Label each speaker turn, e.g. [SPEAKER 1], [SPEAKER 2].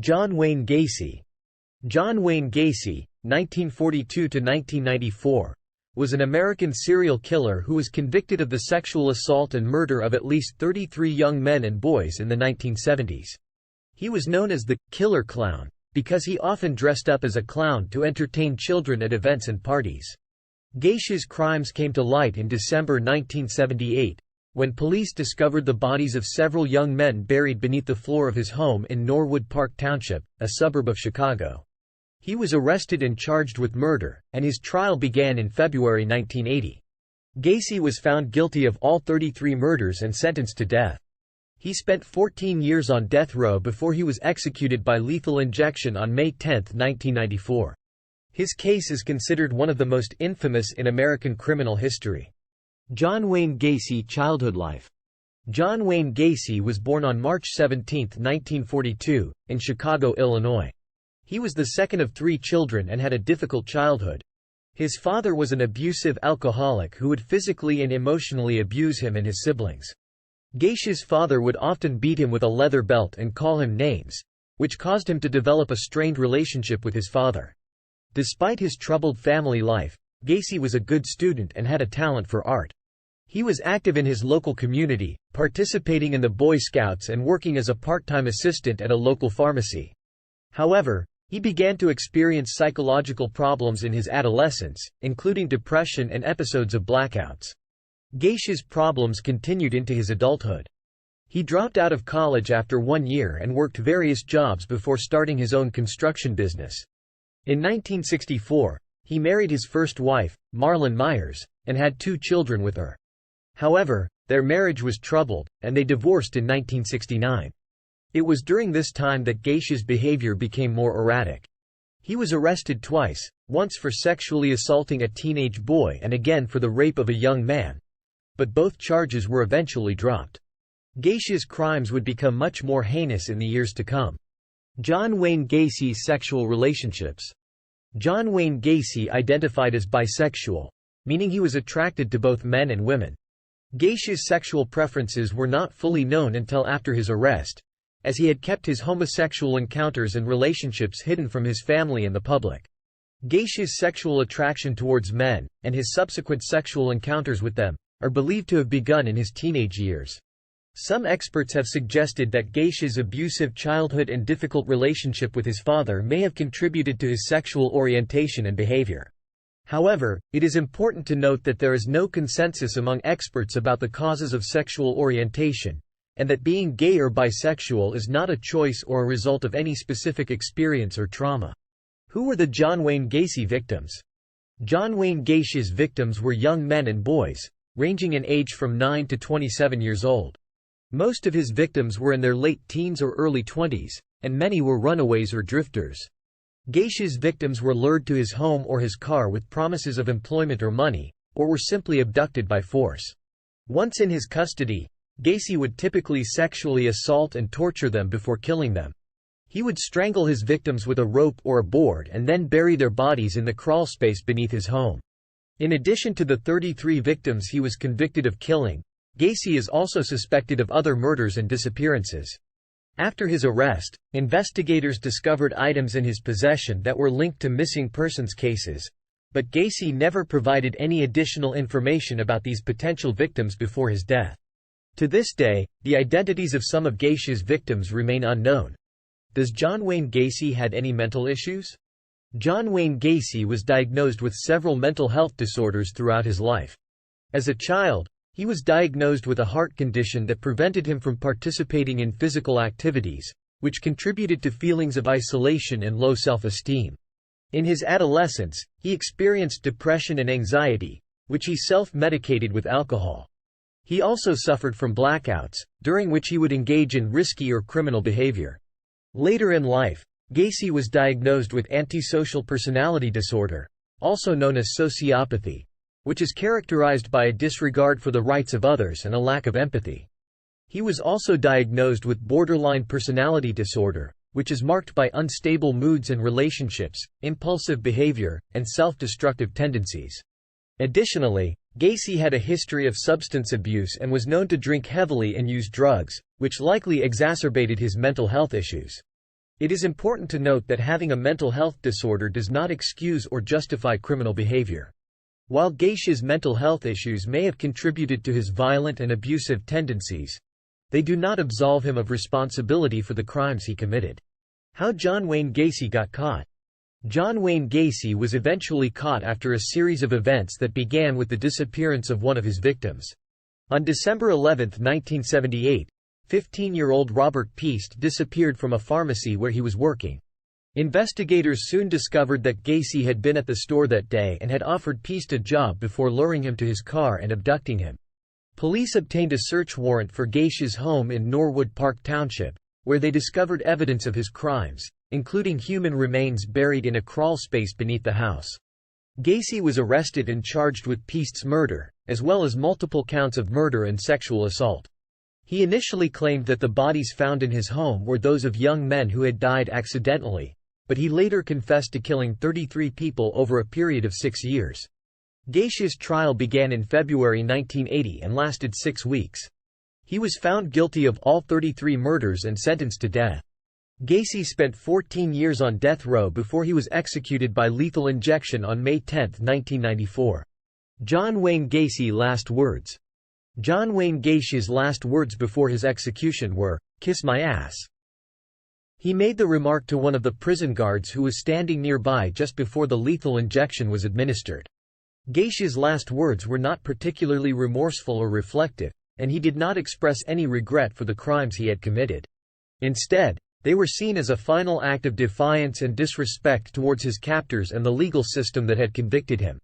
[SPEAKER 1] John Wayne Gacy. John Wayne Gacy, 1942–1994, was an American serial killer who was convicted of the sexual assault and murder of at least 33 young men and boys in the 1970s. He was known as the "killer clown" because he often dressed up as a clown to entertain children at events and parties. Gacy's crimes came to light in December 1978, when police discovered the bodies of several young men buried beneath the floor of his home in Norwood Park Township, a suburb of Chicago. He was arrested and charged with murder, and his trial began in February 1980. Gacy was found guilty of all 33 murders and sentenced to death. He spent 14 years on death row before he was executed by lethal injection on May 10, 1994. His case is considered one of the most infamous in American criminal history. John Wayne Gacy childhood life. John Wayne Gacy was born on March 17, 1942, in Chicago, Illinois. He was the second of 3 children and had a difficult childhood. His father was an abusive alcoholic who would physically and emotionally abuse him and his siblings. Gacy's father would often beat him with a leather belt and call him names, which caused him to develop a strained relationship with his father. Despite his troubled family life, Gacy was a good student and had a talent for art. He was active in his local community, participating in the Boy Scouts and working as a part-time assistant at a local pharmacy. However, he began to experience psychological problems in his adolescence, including depression and episodes of blackouts. Gacy's problems continued into his adulthood. He dropped out of college after 1 year and worked various jobs before starting his own construction business. In 1964, he married his first wife, Marlon Myers, and had 2 children with her. However, their marriage was troubled, and they divorced in 1969. It was during this time that Gacy's behavior became more erratic. He was arrested twice, once for sexually assaulting a teenage boy and again for the rape of a young man. But both charges were eventually dropped. Gacy's crimes would become much more heinous in the years to come. John Wayne Gacy's sexual relationships. John Wayne Gacy identified as bisexual, meaning he was attracted to both men and women. Gacy's sexual preferences were not fully known until after his arrest, as he had kept his homosexual encounters and relationships hidden from his family and the public. Gacy's sexual attraction towards men, and his subsequent sexual encounters with them, are believed to have begun in his teenage years. Some experts have suggested that Gacy's abusive childhood and difficult relationship with his father may have contributed to his sexual orientation and behavior. However, it is important to note that there is no consensus among experts about the causes of sexual orientation, and that being gay or bisexual is not a choice or a result of any specific experience or trauma. Who were the John Wayne Gacy victims? John Wayne Gacy's victims were young men and boys, ranging in age from 9 to 27 years old. Most of his victims were in their late teens or early 20s, and many were runaways or drifters. Gacy's victims were lured to his home or his car with promises of employment or money, or were simply abducted by force. Once in his custody, Gacy would typically sexually assault and torture them before killing them. He would strangle his victims with a rope or a board and then bury their bodies in the crawlspace beneath his home. In addition to the 33 victims he was convicted of killing, Gacy is also suspected of other murders and disappearances. After his arrest, investigators discovered items in his possession that were linked to missing persons cases, but Gacy never provided any additional information about these potential victims before his death. To this day, the identities of some of Gacy's victims remain unknown. Does John Wayne Gacy had any mental issues? John Wayne Gacy was diagnosed with several mental health disorders throughout his life. As a child, he was diagnosed with a heart condition that prevented him from participating in physical activities, which contributed to feelings of isolation and low self-esteem. In his adolescence, he experienced depression and anxiety, which he self-medicated with alcohol. He also suffered from blackouts, during which he would engage in risky or criminal behavior. Later in life, Gacy was diagnosed with antisocial personality disorder, also known as sociopathy, which is characterized by a disregard for the rights of others and a lack of empathy. He was also diagnosed with borderline personality disorder, which is marked by unstable moods and relationships, impulsive behavior, and self-destructive tendencies. Additionally, Gacy had a history of substance abuse and was known to drink heavily and use drugs, which likely exacerbated his mental health issues. It is important to note that having a mental health disorder does not excuse or justify criminal behavior. While Gacy's mental health issues may have contributed to his violent and abusive tendencies, they do not absolve him of responsibility for the crimes he committed. How John Wayne Gacy got caught. John Wayne Gacy was eventually caught after a series of events that began with the disappearance of one of his victims. On December 11, 1978, 15-year-old Robert Peast disappeared from a pharmacy where he was working. Investigators soon discovered that Gacy had been at the store that day and had offered Peast a job before luring him to his car and abducting him. Police obtained a search warrant for Gacy's home in Norwood Park Township, where they discovered evidence of his crimes, including human remains buried in a crawl space beneath the house. Gacy was arrested and charged with Peast's murder, as well as multiple counts of murder and sexual assault. He initially claimed that the bodies found in his home were those of young men who had died accidentally, but he later confessed to killing 33 people over a period of 6 years. Gacy's trial began in February 1980 and lasted 6 weeks. He was found guilty of all 33 murders and sentenced to death. Gacy spent 14 years on death row before he was executed by lethal injection on May 10, 1994. John Wayne Gacy last words. John Wayne Gacy's last words before his execution were, "Kiss my ass." He made the remark to one of the prison guards who was standing nearby just before the lethal injection was administered. Gacy's last words were not particularly remorseful or reflective, and he did not express any regret for the crimes he had committed. Instead, they were seen as a final act of defiance and disrespect towards his captors and the legal system that had convicted him.